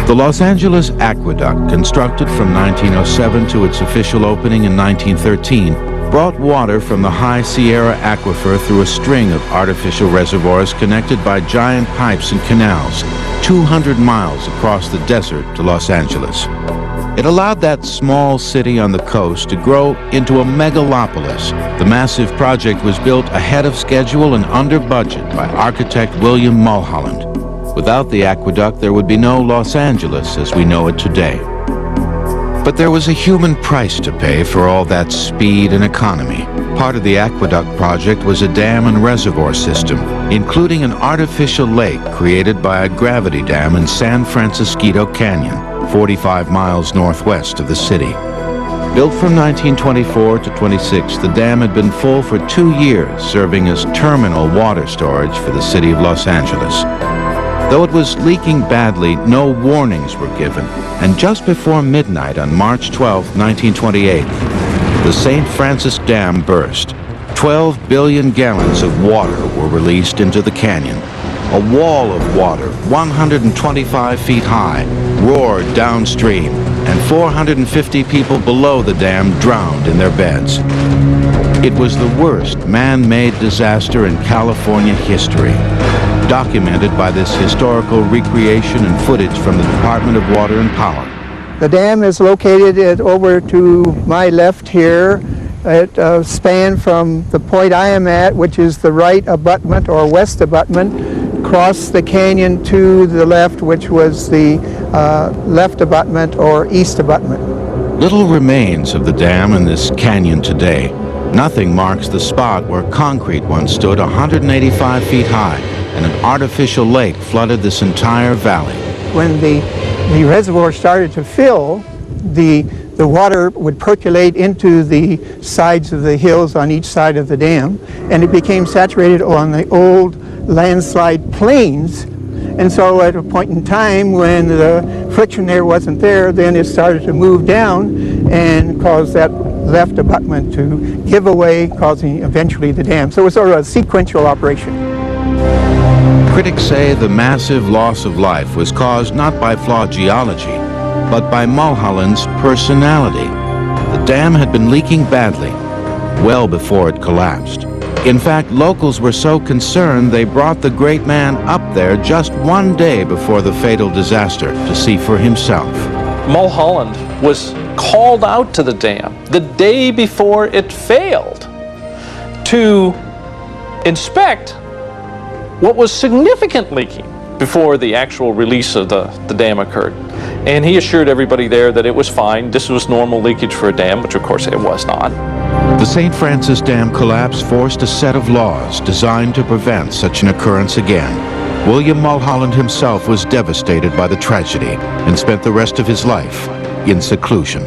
The Los Angeles Aqueduct, constructed from 1907 to its official opening in 1913, brought water from the High Sierra Aquifer through a string of artificial reservoirs connected by giant pipes and canals, 200 miles across the desert to Los Angeles. It allowed that small city on the coast to grow into a megalopolis. The massive project was built ahead of schedule and under budget by architect William Mulholland. Without the aqueduct, there would be no Los Angeles as we know it today. But there was a human price to pay for all that speed and economy. Part of the aqueduct project was a dam and reservoir system, including an artificial lake created by a gravity dam in San Francisco Canyon, 45 miles northwest of the city. Built from 1924 to 26, the dam had been full for 2 years, serving as terminal water storage for the city of Los Angeles. Though it was leaking badly, no warnings were given, and just before midnight on March 12, 1928, the St. Francis Dam burst. 12 billion gallons of water were released into the canyon. A wall of water, 125 feet high, roared downstream, and 450 people below the dam drowned in their beds. It was the worst man-made disaster in California history, documented by this historical recreation and footage from the Department of Water and Power. The dam is located over to my left here. It spans from the point I am at, which is the right abutment or west abutment, across the canyon to the left, which was the left abutment or east abutment. Little remains of the dam in this canyon today. Nothing marks the spot where concrete once stood 185 feet high, and an artificial lake flooded this entire valley. When the reservoir started to fill, the water would percolate into the sides of the hills on each side of the dam, and it became saturated on the old landslide plains. And so at a point in time when the friction there wasn't there, then it started to move down and cause that left abutment to give away, causing eventually the dam. So it was sort of a sequential operation. Critics say the massive loss of life was caused not by flawed geology, but by Mulholland's personality. The dam had been leaking badly, well before it collapsed. In fact, locals were so concerned they brought the great man up there just one day before the fatal disaster to see for himself. Mulholland was called out to the dam the day before it failed to inspect what was significant leaking before the actual release of the dam occurred. And he assured everybody there that it was fine. This was normal leakage for a dam, which of course it was not. The St. Francis Dam collapse forced a set of laws designed to prevent such an occurrence again. William Mulholland himself was devastated by the tragedy and spent the rest of his life in seclusion.